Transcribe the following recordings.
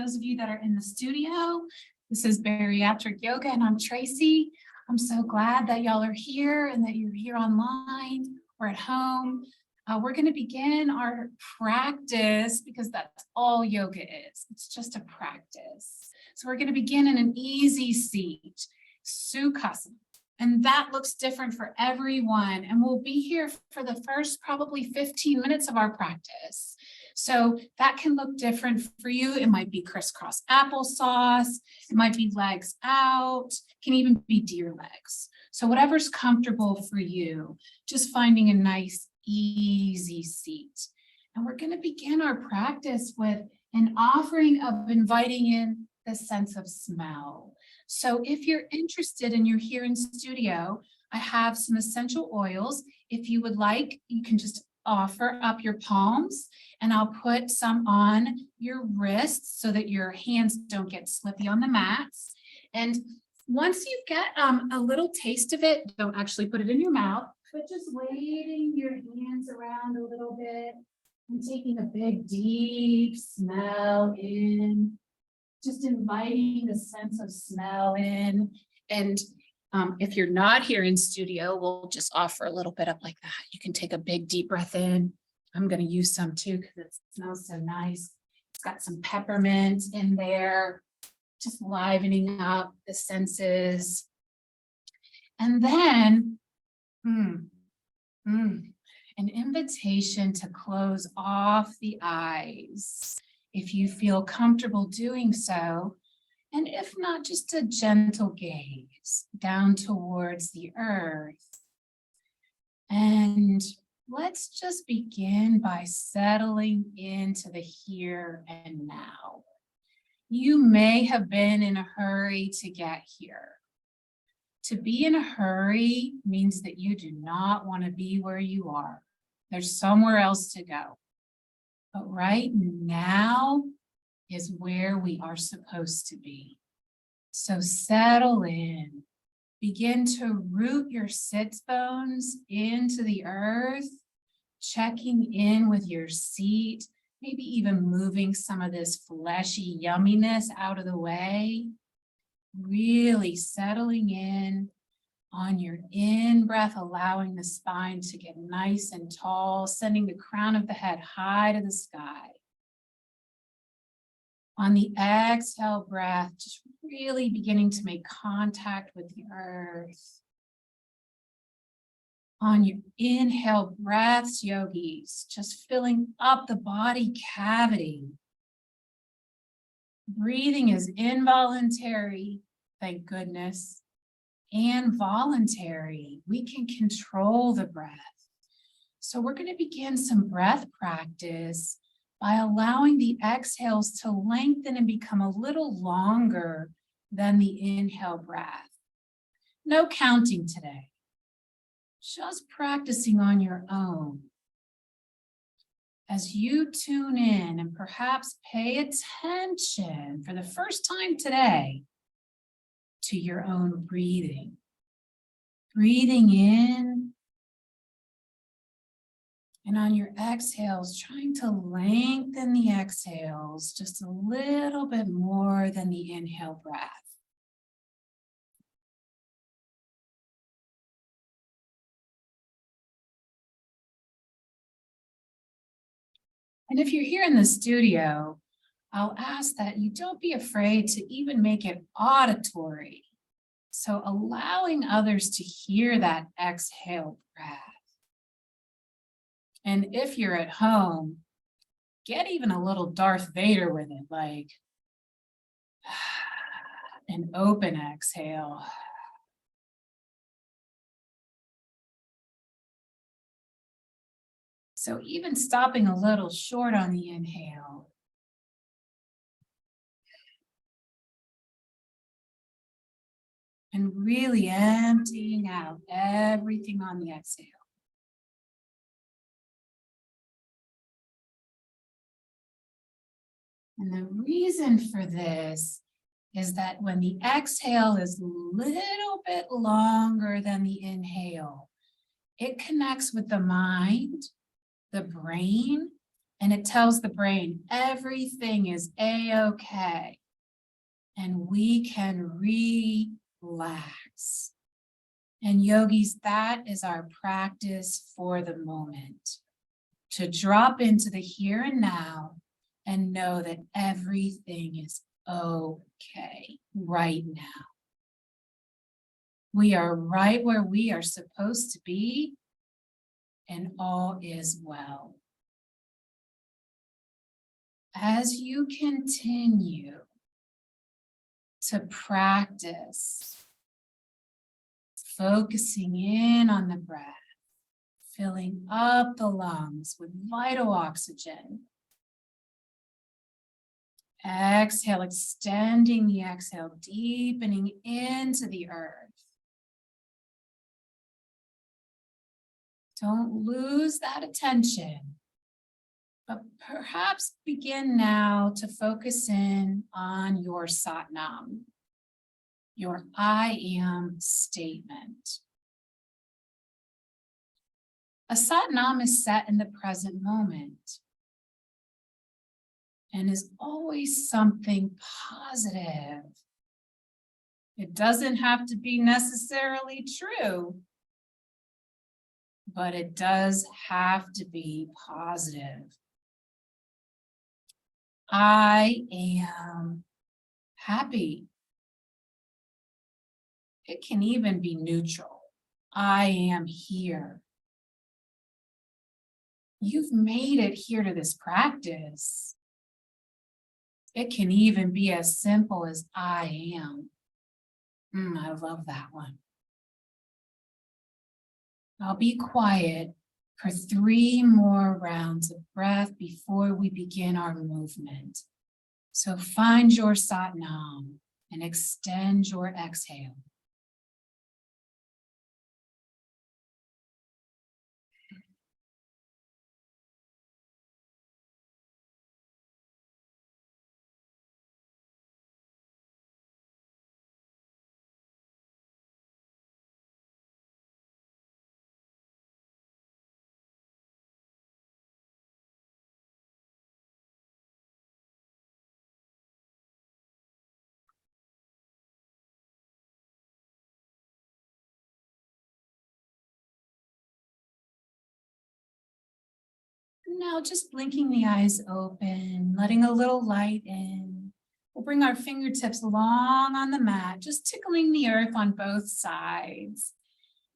those of you that are in the studio, this is Bariatric Yoga and I'm Tracy. I'm so glad that y'all are here and that you're here online or at home. We're going to begin our practice because that's all yoga is. It's just a practice. So we're going to begin in an easy seat, Sukhasana. And that looks different for everyone. And we'll be here for the first probably 15 minutes of our practice. So that can look different for you. It might be crisscross applesauce. It might be legs out. It can even be deer legs. So whatever's comfortable for you, just finding a nice, easy seat. And we're going to begin our practice with an offering of inviting in the sense of smell. So if you're interested and you're here in studio, I have some essential oils. If you would like, you can just offer up your palms and I'll put some on your wrists so that your hands don't get slippy on the mats. And once you get a little taste of it, don't actually put it in your mouth, but just waving your hands around a little bit and taking a big, deep smell in. Just inviting the sense of smell in. And if you're not here in studio, we'll just offer a little bit up like that. You can take a big deep breath in. I'm going to use some too because it smells so nice. It's got some peppermint in there, just livening up the senses. And then an invitation to close off the eyes. If you feel comfortable doing so, and if not, just a gentle gaze down towards the earth. And let's just begin by settling into the here and now. You may have been in a hurry to get here. To be in a hurry means that you do not want to be where you are. There's somewhere else to go. But right now is where we are supposed to be. So settle in. Begin to root your sits bones into the earth, checking in with your seat, maybe even moving some of this fleshy yumminess out of the way. Really settling in on your in-breath, allowing the spine to get nice and tall, sending the crown of the head high to the sky. On the exhale breath, just really beginning to make contact with the earth. On your inhale breaths, yogis, just filling up the body cavity. Breathing is involuntary, thank goodness, and voluntary. We can control the breath. So we're going to begin some breath practice by allowing the exhales to lengthen and become a little longer than the inhale breath. No counting today. Just practicing on your own. As you tune in and perhaps pay attention for the first time today to your own breathing. Breathing in, and on your exhales, trying to lengthen the exhales just a little bit more than the inhale breath. And if you're here in the studio, I'll ask that you don't be afraid to even make it auditory. So allowing others to hear that exhale breath. And if you're at home, get even a little Darth Vader with it, like an open exhale. So even stopping a little short on the inhale. And really emptying out everything on the exhale. And the reason for this is that when the exhale is a little bit longer than the inhale, it connects with the mind, the brain, And it tells the brain everything is a-okay. And we can relax. And yogis, that is our practice for the moment. To drop into the here and now and know that everything is okay right now. We are right where we are supposed to be, and all is well. As you continue to practice, focusing in on the breath, filling up the lungs with vital oxygen. Exhale, extending the exhale, deepening into the earth. Don't lose that attention, but perhaps begin now to focus in on your Satnam, your I am statement. A Satnam is set in the present moment and is always something positive. It doesn't have to be necessarily true, but it does have to be positive. I am happy. It can even be neutral. I am here. You've made it here to this practice. It can even be as simple as I am. I love that one. I'll be quiet for 3 more rounds of breath before we begin our movement. So find your Satnam and extend your exhale. Now just blinking the eyes open, letting a little light in. We'll bring our fingertips long on the mat, just tickling the earth on both sides.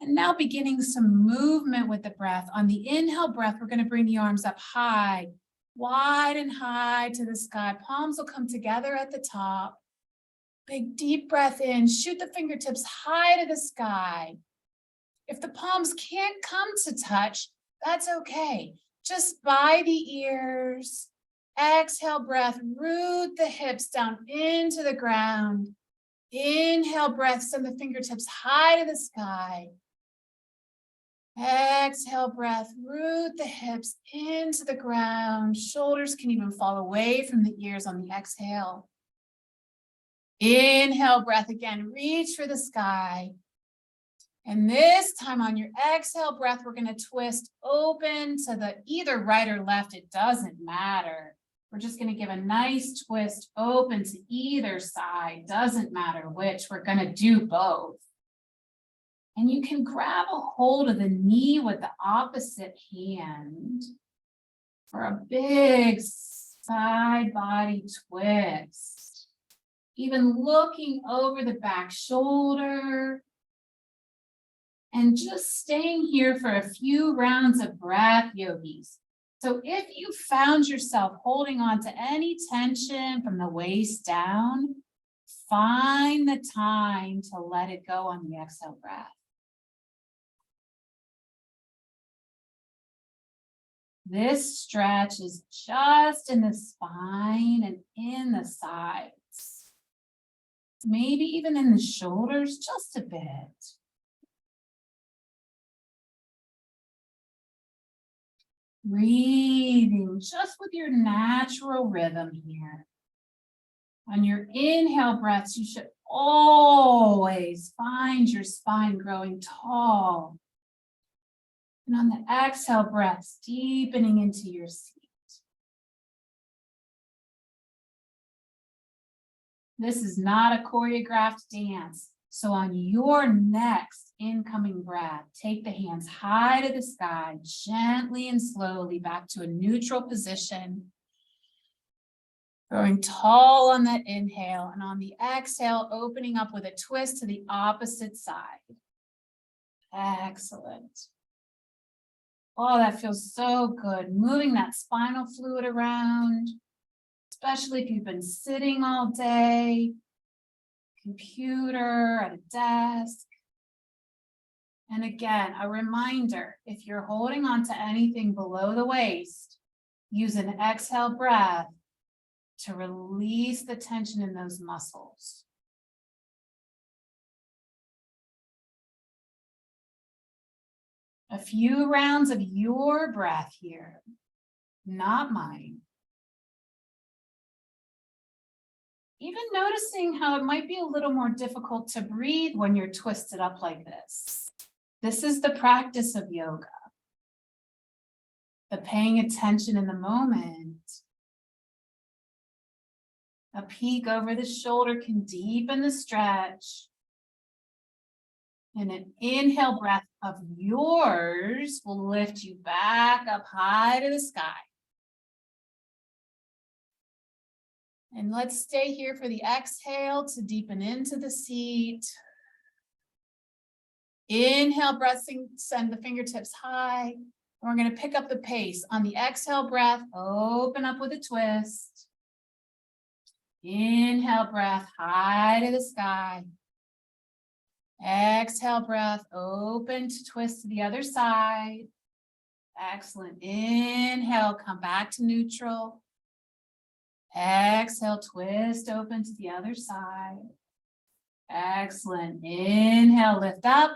And now beginning some movement with the breath. On the inhale breath, we're going to bring the arms up high, wide and high to the sky. Palms will come together at the top. Big deep breath in, shoot the fingertips high to the sky. If the palms can't come to touch, that's okay. Just by the ears. Exhale breath, root the hips down into the ground. Inhale breath, send the fingertips high to the sky. Exhale breath, root the hips into the ground. Shoulders can even fall away from the ears on the exhale. Inhale breath again, reach for the sky. And this time on your exhale breath, we're going to twist open to the either right or left. It doesn't matter. We're just going to give a nice twist open to either side. Doesn't matter which. We're going to do both. And you can grab a hold of the knee with the opposite hand for a big side body twist. Even looking over the back shoulder. And just staying here for a few rounds of breath, yogis. So if you found yourself holding on to any tension from the waist down, find the time to let it go on the exhale breath. This stretch is just in the spine and in the sides. Maybe even in the shoulders, just a bit. Breathing just with your natural rhythm here. On your inhale breaths, you should always find your spine growing tall. And on the exhale breaths, deepening into your seat. This is not a choreographed dance. So on your next incoming breath, take the hands high to the sky, gently and slowly back to a neutral position. Growing tall on that inhale, and on the exhale, opening up with a twist to the opposite side. Excellent. Oh, that feels so good. Moving that spinal fluid around, especially if you've been sitting all day, computer, at a desk. And again, a reminder, if you're holding on to anything below the waist, use an exhale breath to release the tension in those muscles. A few rounds of your breath here, not mine. Even noticing how it might be a little more difficult to breathe when you're twisted up like this. This is the practice of yoga. The paying attention in the moment. A peek over the shoulder can deepen the stretch. And an inhale breath of yours will lift you back up high to the sky. And let's stay here for the exhale to deepen into the seat. Inhale, breath, send the fingertips high. And we're going to pick up the pace. On the exhale breath, open up with a twist. Inhale, breath, high to the sky. Exhale, breath, open to twist to the other side. Excellent. Inhale, come back to neutral. Exhale, twist open to the other side. Excellent. Inhale, lift up.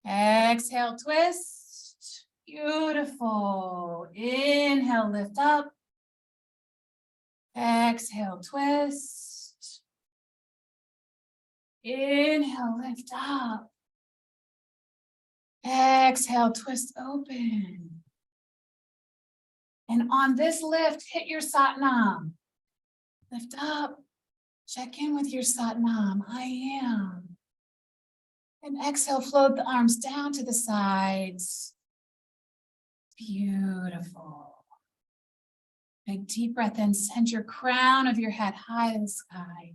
Exhale, twist. Beautiful. Inhale, lift up. Exhale, twist. Inhale, lift up. Exhale, twist open. And on this lift, hit your Satnam. Lift up. Check in with your Satnam. I am. And exhale, float the arms down to the sides. Beautiful. Big deep breath in. Send your crown of your head high in the sky.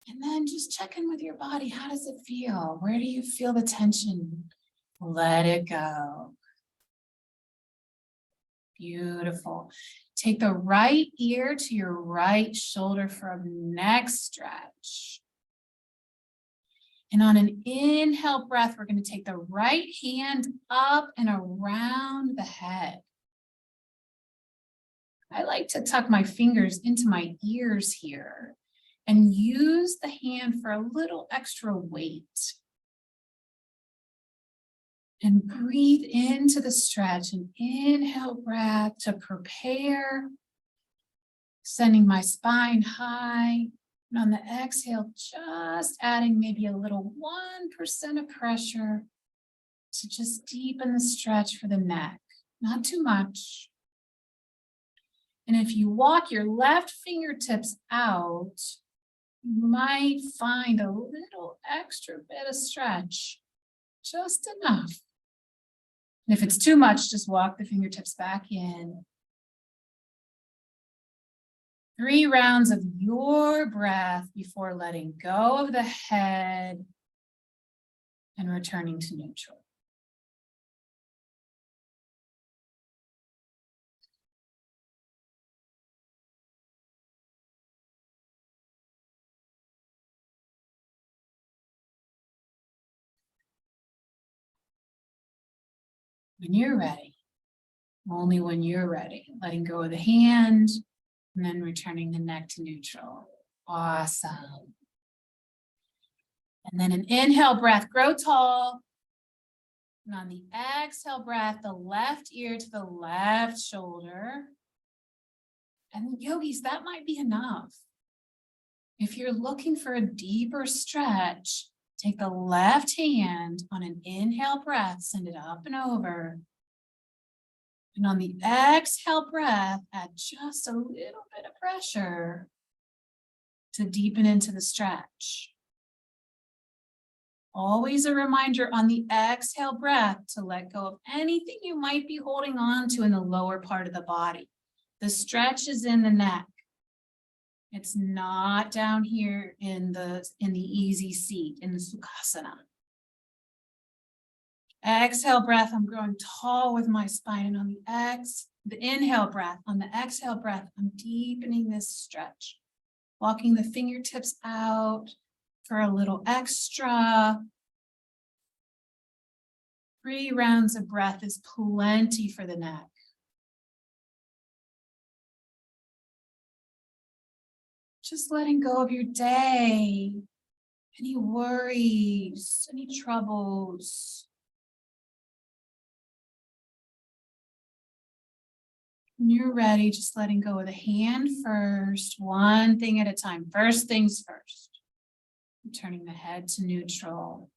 And then just check in with your body. How does it feel? Where do you feel the tension? Let it go. Beautiful. Take the right ear to your right shoulder for a neck stretch. And on an inhale breath, we're going to take the right hand up and around the head. I like to tuck my fingers into my ears here and use the hand for a little extra weight. And breathe into the stretch, an inhale breath to prepare, sending my spine high. And on the exhale, just adding maybe a little 1% of pressure to just deepen the stretch for the neck, not too much. And if you walk your left fingertips out, you might find a little extra bit of stretch, just enough. And if it's too much, just walk the fingertips back in. 3 rounds of your breath before letting go of the head and returning to neutral. When you're ready, only when you're ready, letting go of the hand and then returning the neck to neutral. Awesome. And then an inhale breath, grow tall. And on the exhale breath, the left ear to the left shoulder. And yogis, that might be enough. If you're looking for a deeper stretch, take the left hand on an inhale breath, send it up and over. And on the exhale breath, add just a little bit of pressure to deepen into the stretch. Always a reminder on the exhale breath to let go of anything you might be holding on to in the lower part of the body. The stretch is in the neck. It's not down here in the easy seat, in the Sukhasana. Exhale breath, I'm growing tall with my spine. And on the inhale breath, on the exhale breath, I'm deepening this stretch. Walking the fingertips out for a little extra. 3 rounds of breath is plenty for the neck. Just letting go of your day, any worries, any troubles. When you're ready, just letting go of the hand first, one thing at a time. First things first. Turning the head to neutral.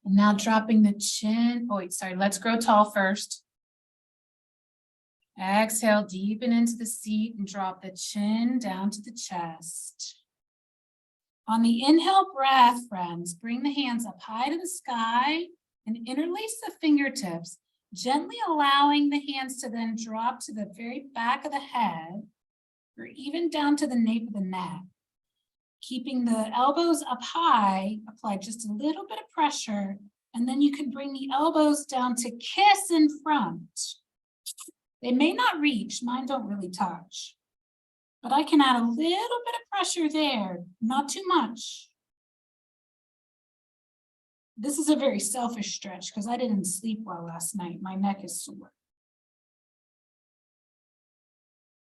And now dropping the chin. Oh, wait, sorry. Let's grow tall first. Exhale, deepen into the seat and drop the chin down to the chest. On the inhale breath, friends, bring the hands up high to the sky and interlace the fingertips, gently allowing the hands to then drop to the very back of the head or even down to the nape of the neck. Keeping the elbows up high, apply just a little bit of pressure, and then you can bring the elbows down to kiss in front. They may not reach, mine don't really touch, but I can add a little bit of pressure there, not too much. This is a very selfish stretch because I didn't sleep well last night. My neck is sore.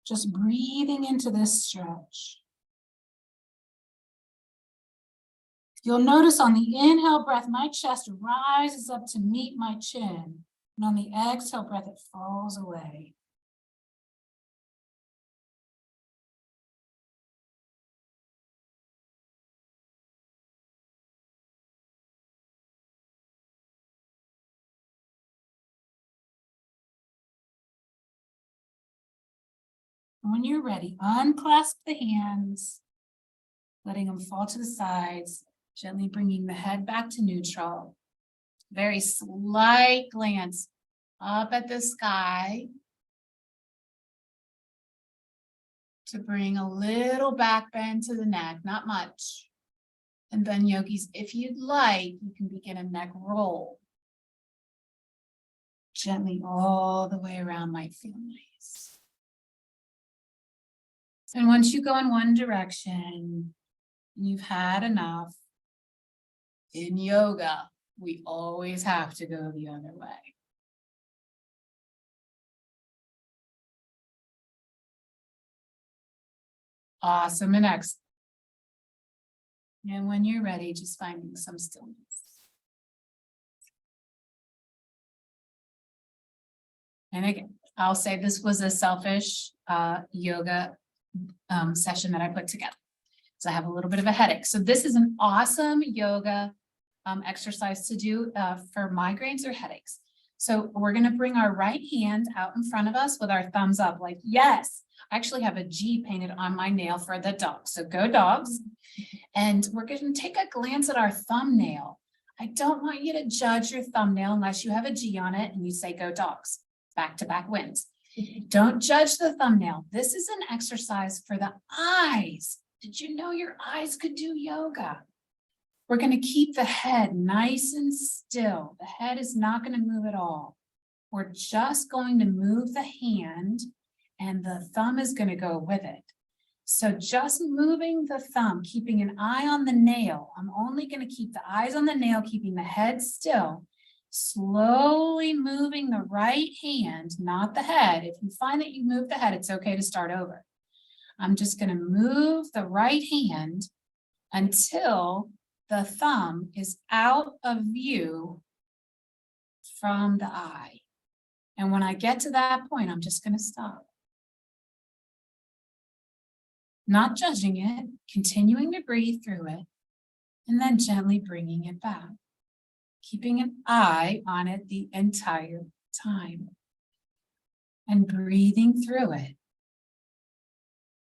Just breathing into this stretch. You'll notice on the inhale breath, my chest rises up to meet my chin. And on the exhale breath, it falls away. When you're ready, unclasp the hands, letting them fall to the sides, gently bringing the head back to neutral. Very slight glance up at the sky to bring a little back bend to the neck, not much. And then yogis, if you'd like, you can begin a neck roll. Gently all the way around might feel nice. And once you go in one direction, and you've had enough, in yoga, we always have to go the other way. Awesome, and excellent. And when you're ready, just finding some stillness. And again, I'll say this was a selfish yoga session that I put together. So I have a little bit of a headache. So this is an awesome yoga exercise to do for migraines or headaches. So we're going to bring our right hand out in front of us with our thumbs up, like, yes. I actually have a G painted on my nail for the dogs. So go dogs. And we're going to take a glance at our thumbnail. I don't want you to judge your thumbnail unless you have a G on it and you say go dogs. Back to back wins. Don't judge the thumbnail. This is an exercise for the eyes. Did you know your eyes could do yoga? We're going to keep the head nice and still. The head is not going to move at all. We're just going to move the hand and the thumb is going to go with it. So just moving the thumb, keeping an eye on the nail. I'm only going to keep the eyes on the nail, keeping the head still. Slowly moving the right hand, not the head. If you find that you move the head, it's okay to start over. I'm just going to move the right hand until the thumb is out of view from the eye. And when I get to that point, I'm just going to stop. Not judging it, continuing to breathe through it, and then gently bringing it back. Keeping an eye on it the entire time. and breathing through it.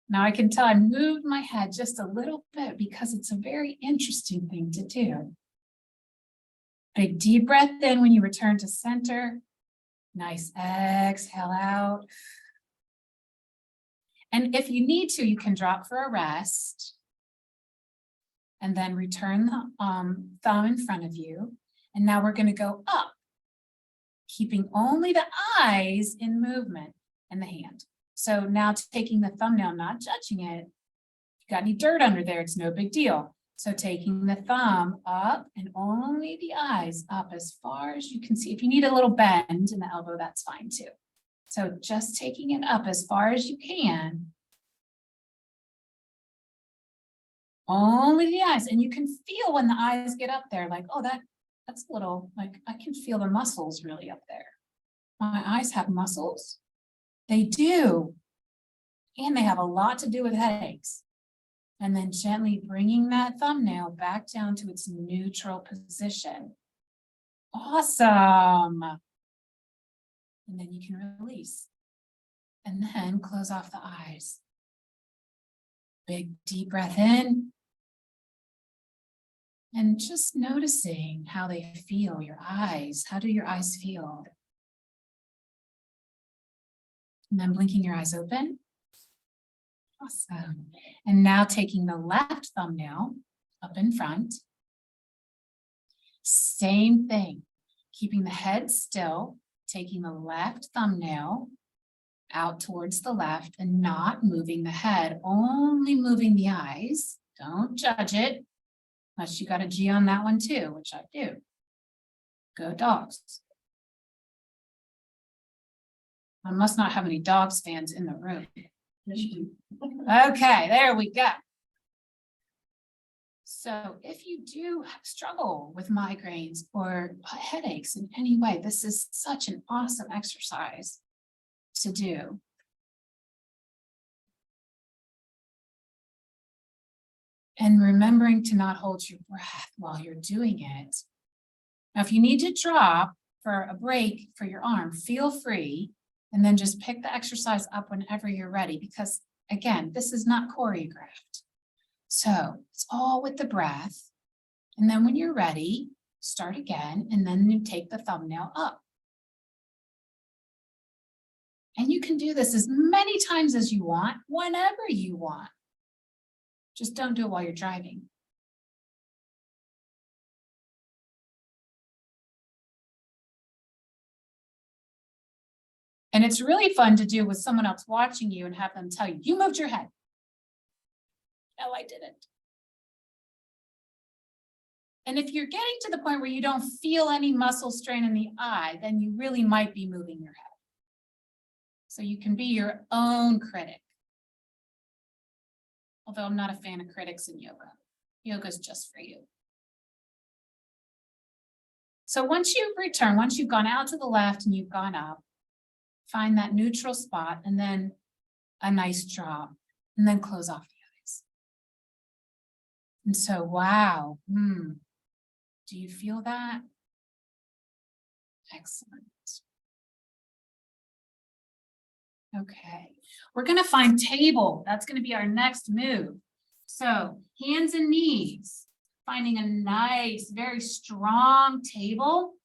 Now I can tell I moved my head just a little bit because it's a very interesting thing to do. Big deep breath in when you return to center. Nice exhale out. And if you need to, you can drop for a rest. And then return the thumb in front of you. And now we're going to go up, keeping only the eyes in movement and the hand. So now taking the thumbnail, not judging it. If you got any dirt under there, it's no big deal. So taking the thumb up and only the eyes up as far as you can see. If you need a little bend in the elbow, that's fine too. So just taking it up as far as you can. Only the eyes. And you can feel when the eyes get up there, like, oh, that's a little, like, I can feel the muscles really up there. My eyes have muscles. They do. And they have a lot to do with headaches. And then gently bringing that thumbnail back down to its neutral position. Awesome. And then you can release. And then close off the eyes. Big deep breath in. And just noticing how they feel, your eyes. How do your eyes feel? And then blinking your eyes open. Awesome. And now taking the left thumbnail up in front. Same thing. Keeping the head still, taking the left thumbnail out towards the left and not moving the head, only moving the eyes. Don't judge it. Unless you got a G on that one too, which I do. Go dogs. I must not have any dogs fans in the room. Okay, there we go. So if you do struggle with migraines or headaches in any way, this is such an awesome exercise to do. And remembering to not hold your breath while you're doing it. Now, if you need to drop for a break for your arm, feel free, and then just pick the exercise up whenever you're ready, because again, this is not choreographed. So it's all with the breath. And then when you're ready, start again, and then you take the thumbnail up. And you can do this as many times as you want, whenever you want. Just don't do it while you're driving. And it's really fun to do with someone else watching you and have them tell you, you moved your head. No, I didn't. And if you're getting to the point where you don't feel any muscle strain in the eye, then you really might be moving your head. So you can be your own critic. Although I'm not a fan of critics in yoga. Yoga is just for you. So once you've returned, once you've gone out to the left and you've gone up, find that neutral spot and then a nice drop and then close off the eyes. And so, wow. Do you feel that? Excellent. Okay, we're going to find table. That's going to be our next move. So hands and knees, finding a nice, very strong table.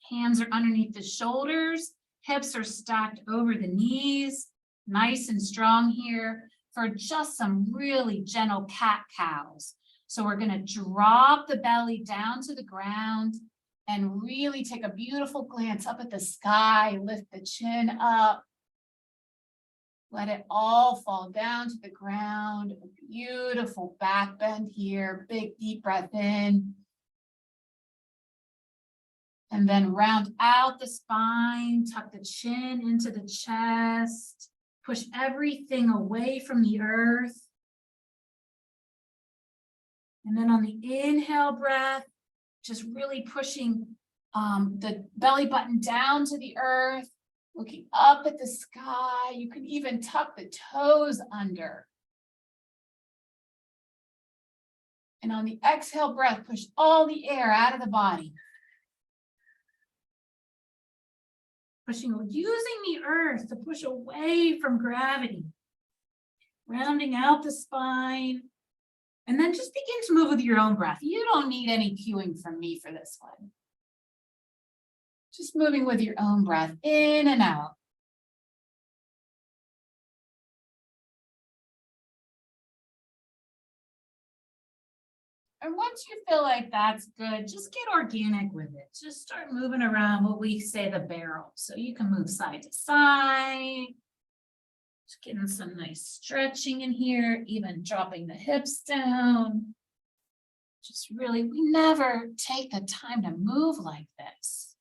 Hands are underneath the shoulders. Hips are stacked over the knees. Nice and strong here for just some really gentle cat-cows. So we're going to drop the belly down to the ground and really take a beautiful glance up at the sky. Lift the chin up. Let it all fall down to the ground. A beautiful back bend here. Big deep breath in. And then round out the spine. Tuck the chin into the chest. Push everything away from the earth. And then on the inhale breath, just really pushing the belly button down to the earth. Looking up at the sky, you can even tuck the toes under. And on the exhale breath, push all the air out of the body. Using the earth to push away from gravity. Rounding out the spine. And then just begin to move with your own breath. You don't need any cueing from me for this one. Just moving with your own breath in and out. And once you feel like that's good, just get organic with it. Just start moving around what we say the barrel. So you can move side to side. Just getting some nice stretching in here, even dropping the hips down. Just really, we never take the time to move like this.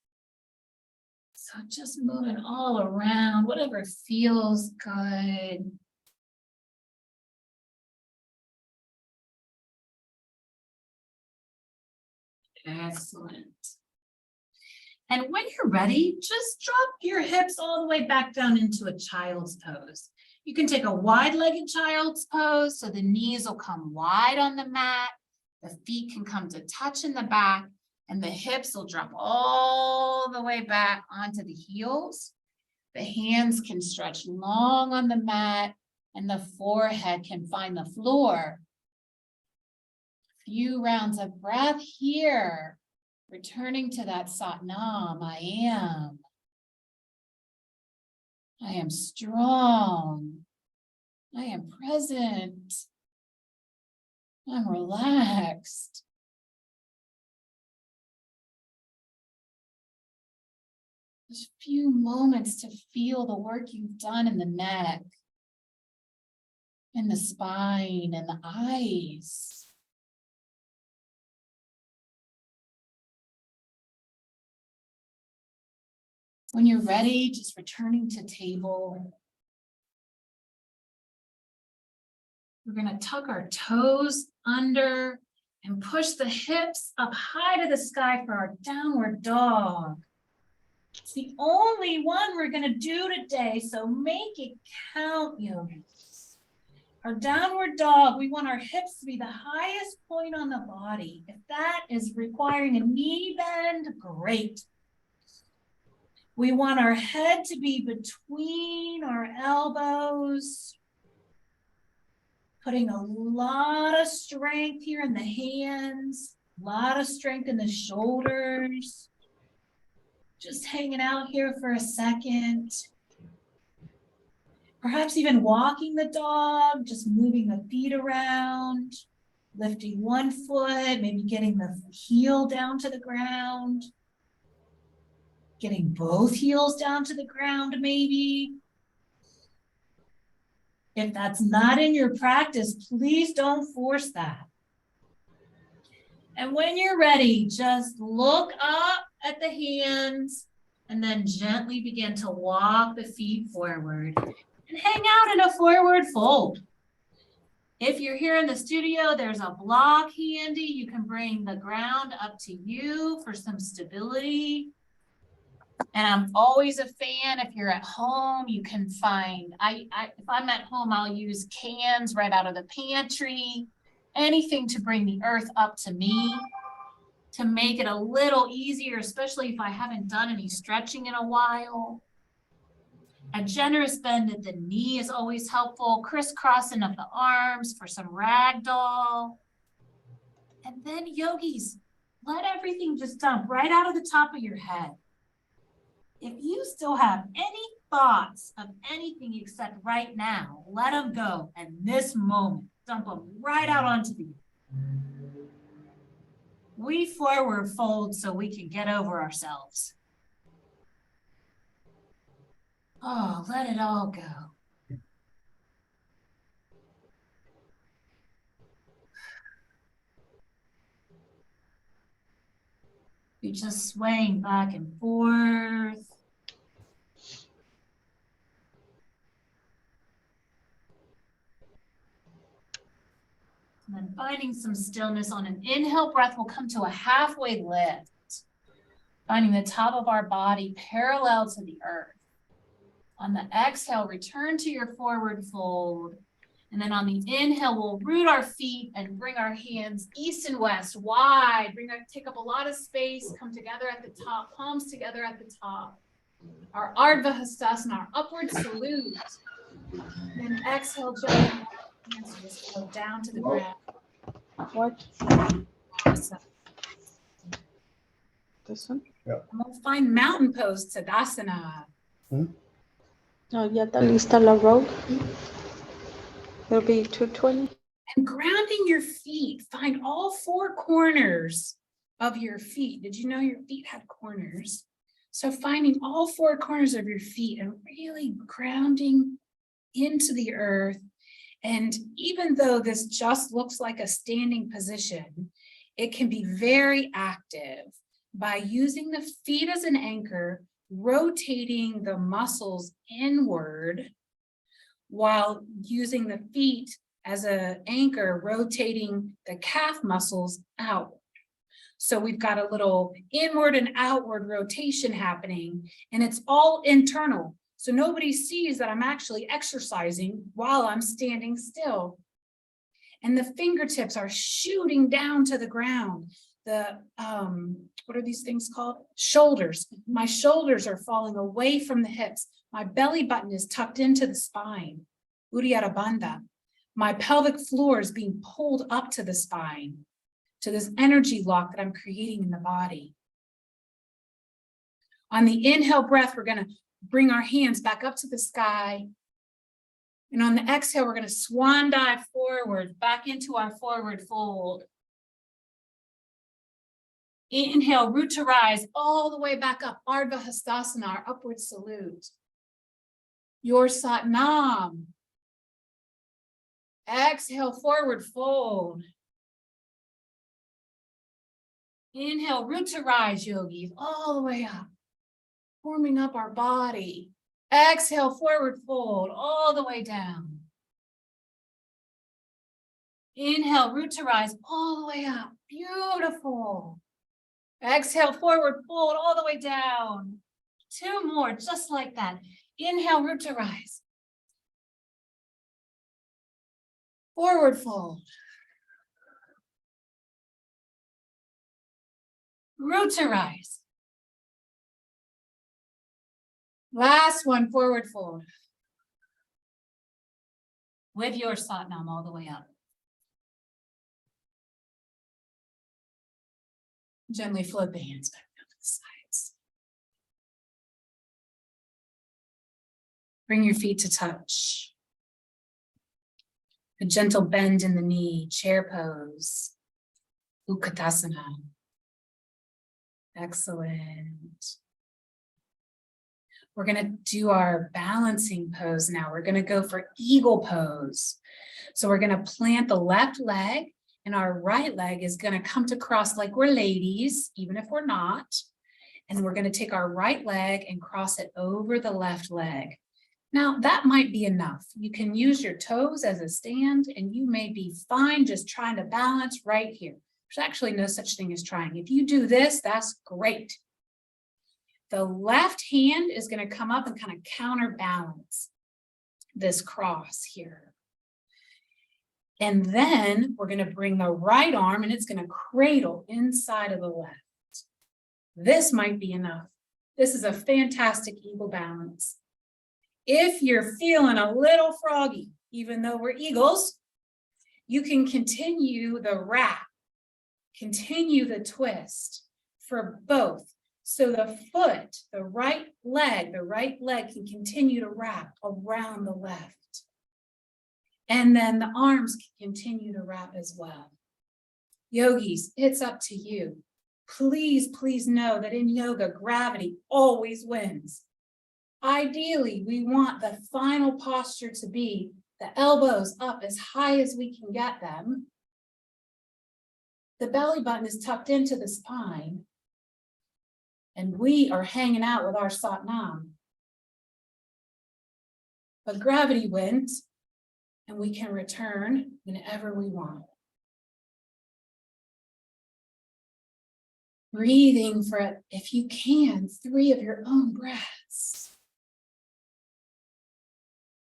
So just moving all around, whatever feels good. Excellent. And when you're ready, just drop your hips all the way back down into a child's pose. You can take a wide-legged child's pose, so the knees will come wide on the mat, the feet can come to touch in the back, and the hips will drop all the way back onto the heels. The hands can stretch long on the mat, and the forehead can find the floor. A few rounds of breath here. Returning to that Satnam, I am strong, I am present, I'm relaxed. Just a few moments to feel the work you've done in the neck, in the spine, and the eyes. When you're ready, just returning to table. We're going to tuck our toes under and push the hips up high to the sky for our downward dog. It's the only one we're going to do today, so make it count, yogis. Our downward dog, we want our hips to be the highest point on the body. If that is requiring a knee bend, great. We want our head to be between our elbows, putting a lot of strength here in the hands, a lot of strength in the shoulders. Just hanging out here for a second. Perhaps even walking the dog, just moving the feet around, lifting one foot, maybe getting the heel down to the ground. Getting both heels down to the ground, maybe. If that's not in your practice, please don't force that. And when you're ready, just look up at the hands and then gently begin to walk the feet forward and hang out in a forward fold. If you're here in the studio, there's a block handy. You can bring the ground up to you for some stability. And I'm always a fan, if you're at home, you can find, if I'm at home, I'll use cans right out of the pantry, anything to bring the earth up to me, to make it a little easier, especially if I haven't done any stretching in a while. A generous bend at the knee is always helpful, crisscrossing of the arms for some ragdoll. And then yogis, let everything just dump right out of the top of your head. If you still have any thoughts of anything except right now, let them go. And this moment, dump them right out onto the earth. We forward fold so we can get over ourselves. Oh, let it all go. You're just swaying back and forth. And then finding some stillness on an inhale breath, we'll come to a halfway lift. Finding the top of our body parallel to the earth. On the exhale, return to your forward fold. And then on the inhale, we'll root our feet and bring our hands east and west, wide. Take up a lot of space, come together at the top, palms together at the top. our Ardha Hastasana, our upward salute. Then exhale, gently, hands just go down to the ground. What? Awesome. This one? Yeah. And we'll find mountain pose, Tadasana. No, ya está lista la road. It'll be 220. And grounding your feet, find all four corners of your feet. Did you know your feet had corners? So finding all four corners of your feet and really grounding into the earth. And even though this just looks like a standing position, it can be very active by using the feet as an anchor, rotating the muscles inward while using the feet as an anchor, rotating the calf muscles outward. So we've got a little inward and outward rotation happening, and it's all internal. So nobody sees that I'm actually exercising while I'm standing still. And the fingertips are shooting down to the ground. The, what are these things called? Shoulders. My shoulders are falling away from the hips. My belly button is tucked into the spine. Uddiyana Bandha. My pelvic floor is being pulled up to the spine, to this energy lock that I'm creating in the body. On the inhale breath, we're going to bring our hands back up to the sky. And on the exhale, we're going to swan dive forward, back into our forward fold. Inhale, root to rise all the way back up. Ardha Hastasana, our upward salute. Your Sat Nam. Exhale, forward fold. Inhale, root to rise, yogis, all the way up, warming up our body. Exhale, forward fold, all the way down. Inhale, root to rise, all the way up. Beautiful. Exhale, forward fold, all the way down. Two more, just like that. Inhale, root to rise. Forward fold. Root to rise. Last one, forward fold. With your Satnam all the way up. Gently float the hands back down to the sides. Bring your feet to touch. A gentle bend in the knee, chair pose. Utkatasana. Excellent. We're going to do our balancing pose now. We're going to go for eagle pose. So we're going to plant the left leg and our right leg is going to come to cross like we're ladies, even if we're not. And we're going to take our right leg and cross it over the left leg. Now that might be enough. You can use your toes as a stand and you may be fine just trying to balance right here. There's actually no such thing as trying. If you do this, that's great. The left hand is going to come up and kind of counterbalance this cross here. And then we're going to bring the right arm and it's going to cradle inside of the left. This might be enough. This is a fantastic eagle balance. If you're feeling a little froggy, even though we're eagles, you can continue the wrap, continue the twist for both. So the foot, the right leg can continue to wrap around the left. And then the arms can continue to wrap as well. Yogis, it's up to you. Please, please know that in yoga, gravity always wins. Ideally, we want the final posture to be the elbows up as high as we can get them. The belly button is tucked into the spine. And we are hanging out with our Satnam. But gravity wins, and we can return whenever we want. Breathing for, if you can, 3 of your own breaths.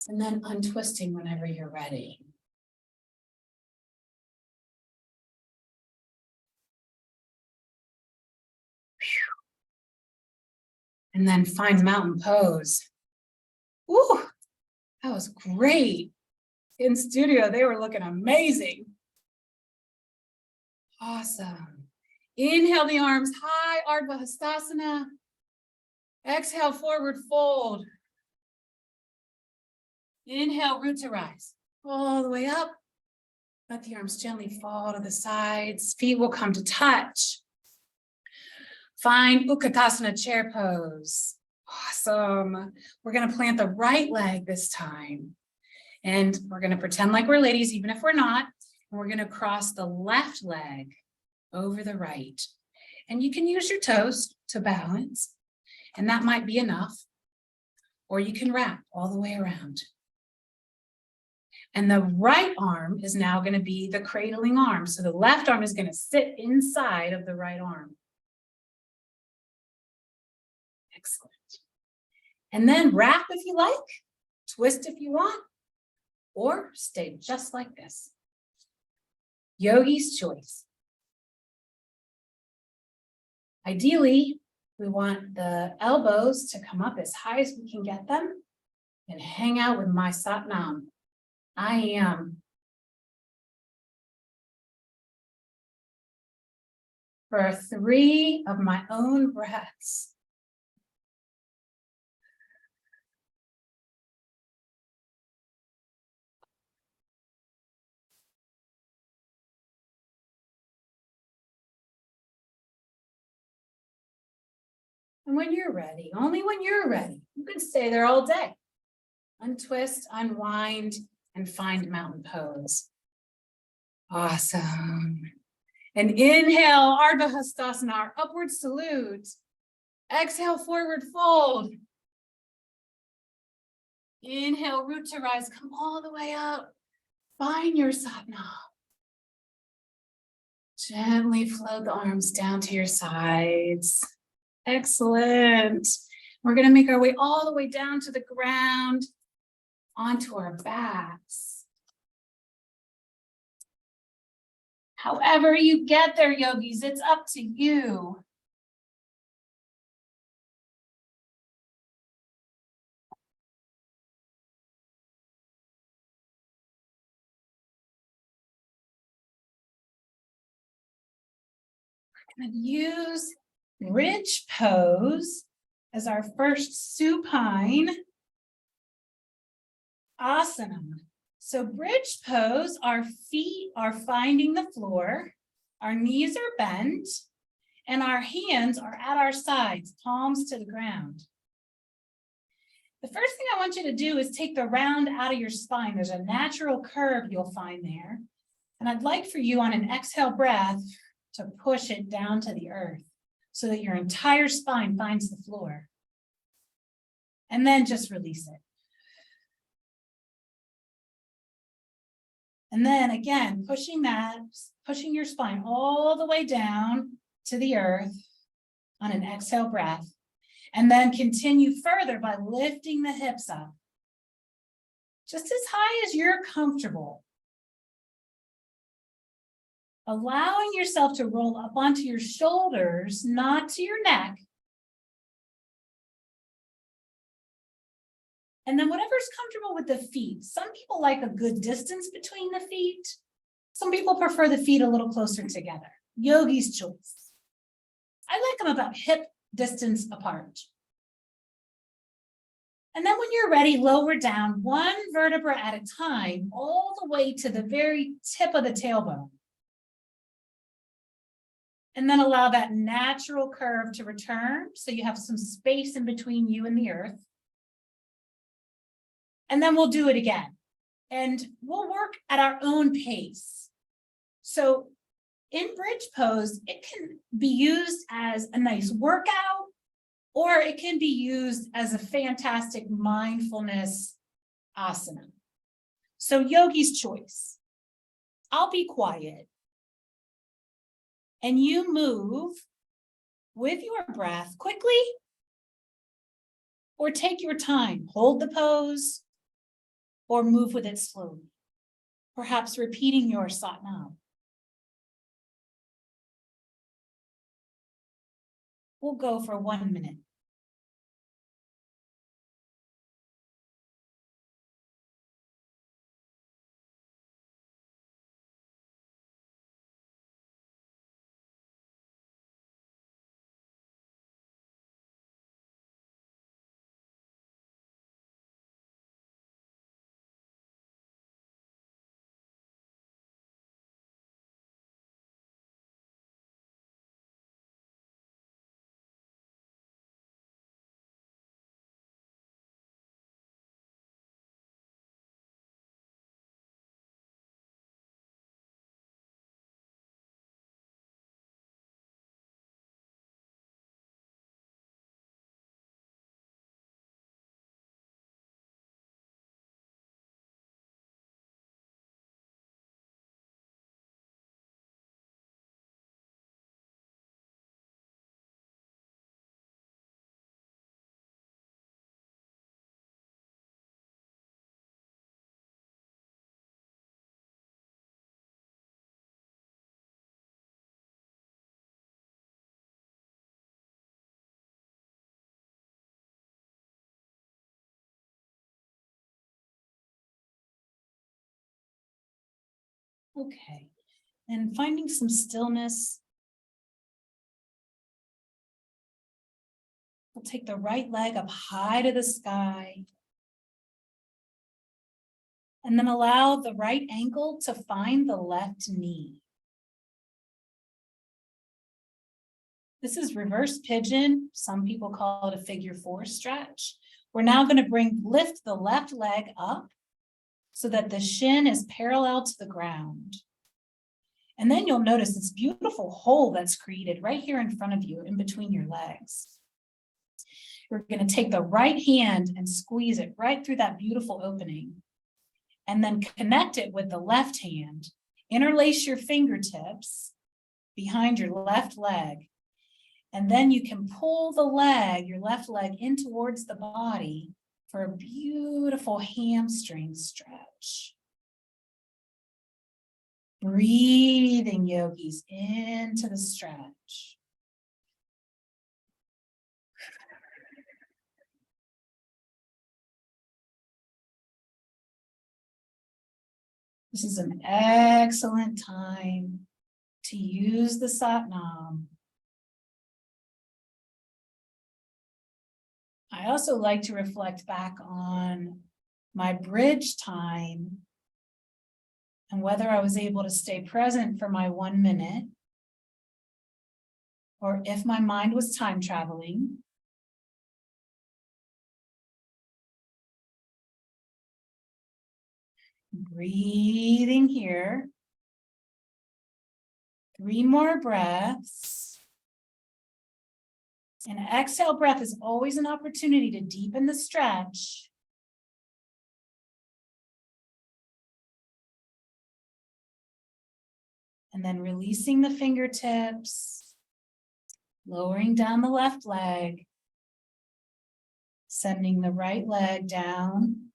And then untwisting whenever you're ready. And then find mountain pose. Woo, that was great. In studio, they were looking amazing. Awesome. Inhale the arms high, Ardha Hastasana. Exhale, forward fold. Inhale, root to rise. All the way up. Let the arms gently fall to the sides. Feet will come to touch. Find Utkatasana chair pose. Awesome. We're going to plant the right leg this time. And we're going to pretend like we're ladies, even if we're not. And we're going to cross the left leg over the right. And you can use your toes to balance. And that might be enough. Or you can wrap all the way around. And the right arm is now going to be the cradling arm. So the left arm is going to sit inside of the right arm. Excellent. And then wrap if you like, twist if you want, or stay just like this. Yogi's choice. Ideally, we want the elbows to come up as high as we can get them and hang out with my Sat Nam. I am. For 3 of my own breaths. And when you're ready, only when you're ready, you can stay there all day. Untwist, unwind, and find mountain pose. Awesome. And inhale, Ardha Hastasana, our upward salute. Exhale, forward fold. Inhale, root to rise, come all the way up. Find your Satnam. Gently float the arms down to your sides. Excellent. We're going to make our way all the way down to the ground, onto our backs. However you get there, yogis, it's up to you. We're going to use bridge pose as our first supine asana. So bridge pose, our feet are finding the floor, our knees are bent, and our hands are at our sides, palms to the ground. The first thing I want you to do is take the round out of your spine. There's a natural curve you'll find there. And I'd like for you on an exhale breath to push it down to the earth so that your entire spine finds the floor. And then just release it. And then again, pushing your spine all the way down to the earth on an exhale breath. And then continue further by lifting the hips up. Just as high as you're comfortable. Allowing yourself to roll up onto your shoulders, not to your neck. And then whatever's comfortable with the feet. Some people like a good distance between the feet. Some people prefer the feet a little closer together. Yogi's choice. I like them about hip distance apart. And then when you're ready, lower down 1 vertebra at a time, all the way to the very tip of the tailbone. And then allow that natural curve to return so you have some space in between you and the earth. And then we'll do it again. And we'll work at our own pace. So in bridge pose, it can be used as a nice workout, or it can be used as a fantastic mindfulness asana. So yogi's choice. I'll be quiet. And you move with your breath quickly, or take your time. Hold the pose, or move with it slowly. Perhaps repeating your Satnam. We'll go for 1 minute. Okay, and finding some stillness. We'll take the right leg up high to the sky. And then allow the right ankle to find the left knee. This is reverse pigeon. Some people call it a figure 4 stretch. We're now going to lift the left leg up so that the shin is parallel to the ground. And then you'll notice this beautiful hole that's created right here in front of you, in between your legs. We're going to take the right hand and squeeze it right through that beautiful opening. And then connect it with the left hand. Interlace your fingertips behind your left leg. And then you can pull the leg, your left leg, in towards the body for a beautiful hamstring stretch. Breathing, yogis, into the stretch. This is an excellent time to use the Satnam. I also like to reflect back on my bridge time and whether I was able to stay present for my 1 minute, or if my mind was time traveling. Breathing here. 3 more breaths. An exhale breath is always an opportunity to deepen the stretch. And then releasing the fingertips, lowering down the left leg, sending the right leg down.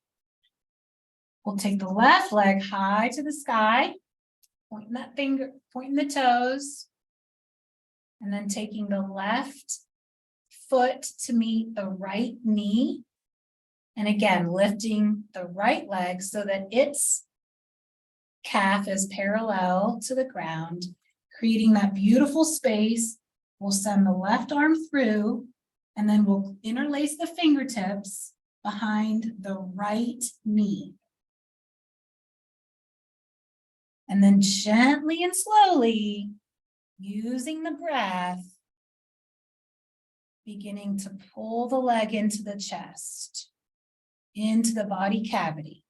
We'll take the left leg high to the sky, pointing that finger, pointing the toes, and then taking the left foot to meet the right knee. And again, lifting the right leg so that its calf is parallel to the ground, creating that beautiful space. We'll send the left arm through, and then we'll interlace the fingertips behind the right knee. And then gently and slowly, using the breath, beginning to pull the leg into the chest, into the body cavity.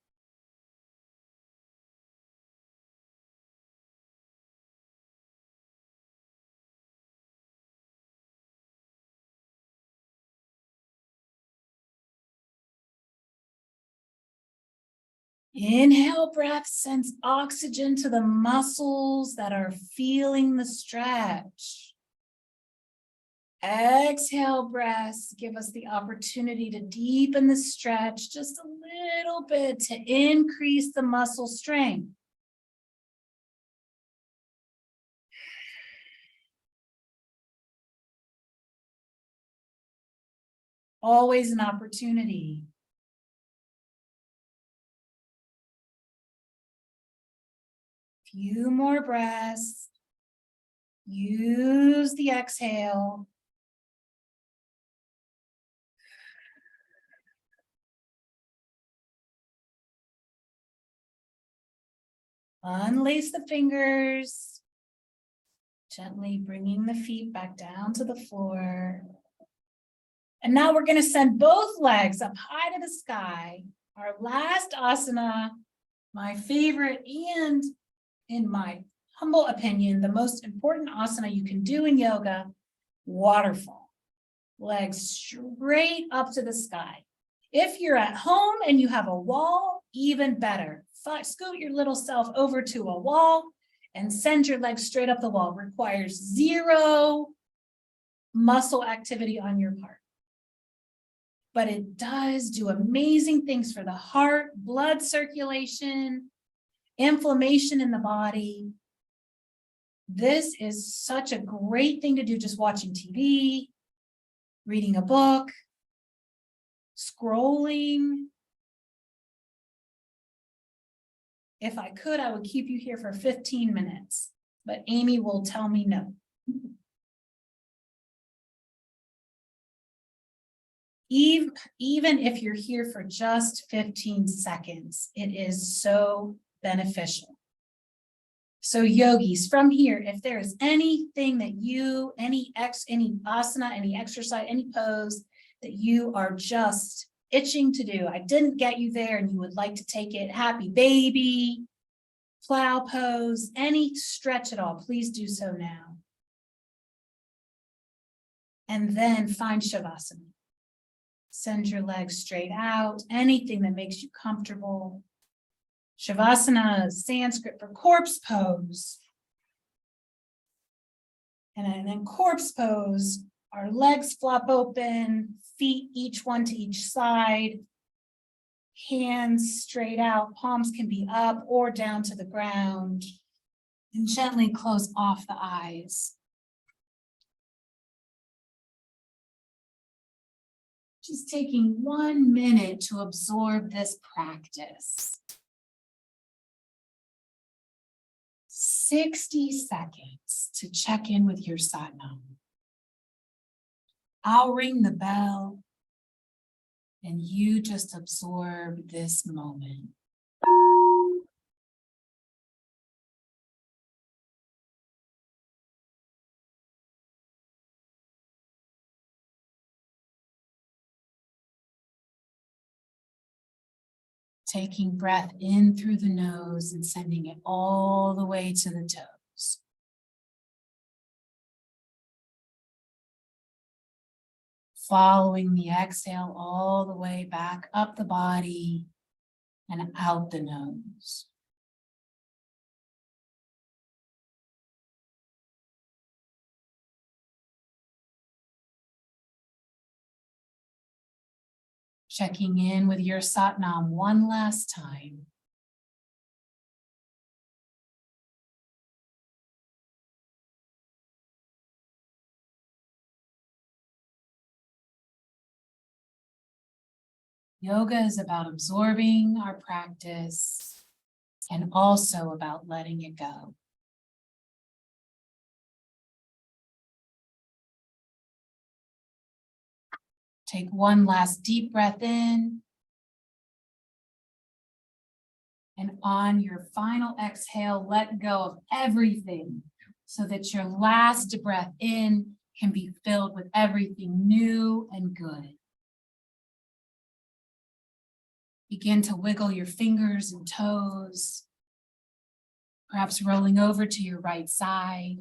Inhale breath sends oxygen to the muscles that are feeling the stretch. Exhale breaths give us the opportunity to deepen the stretch just a little bit to increase the muscle strength. Always an opportunity. Few more breaths. Use the exhale. Unlace the fingers. Gently bringing the feet back down to the floor. And now we're going to send both legs up high to the sky. Our last asana, my favorite and, in my humble opinion, the most important asana you can do in yoga, waterfall. Legs straight up to the sky. If you're at home and you have a wall, even better. Scoot your little self over to a wall and send your legs straight up the wall. Requires zero muscle activity on your part. But it does do amazing things for the heart, blood circulation, inflammation in the body. This is such a great thing to do just watching TV, reading a book, scrolling. If I could, I would keep you here for 15 minutes, but Amy will tell me no. Even if you're here for just 15 seconds, it is so beneficial. So yogis, from here, if there is anything that you, any asana, any exercise, any pose that you are just itching to do, I didn't get you there and you would like to take it, happy baby, plow pose, any stretch at all, please do so now. And then find Shavasana. Send your legs straight out, anything that makes you comfortable. Shavasana is Sanskrit for corpse pose. And then corpse pose, our legs flop open, feet each one to each side, hands straight out, palms can be up or down to the ground, and gently close off the eyes. Just taking 1 minute to absorb this practice. 60 seconds to check in with your Satnam. I'll ring the bell and you just absorb this moment. Taking breath in through the nose and sending it all the way to the toes. Following the exhale all the way back up the body and out the nose. Checking in with your Satnam one last time. Yoga is about absorbing our practice and also about letting it go. Take one last deep breath in. And on your final exhale, let go of everything so that your last breath in can be filled with everything new and good. Begin to wiggle your fingers and toes, perhaps rolling over to your right side.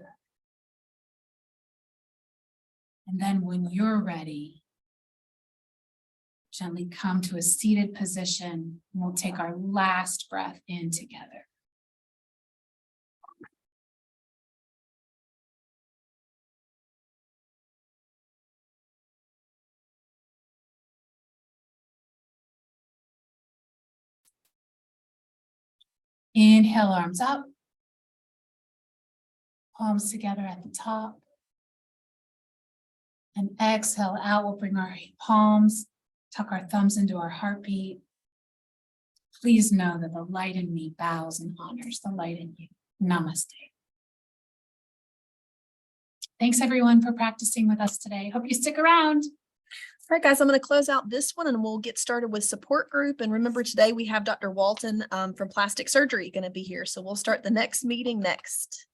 And then when you're ready, gently come to a seated position, and we'll take our last breath in together. Inhale, arms up, palms together at the top. And exhale out, we'll bring our palms, tuck our thumbs into our heartbeat. Please know that the light in me bows and honors the light in you. Namaste. Thanks everyone for practicing with us today. Hope you stick around. All right, guys, I'm going to close out this one and we'll get started with support group. And remember, today we have Dr. Walton from plastic surgery going to be here. So we'll start the next meeting next.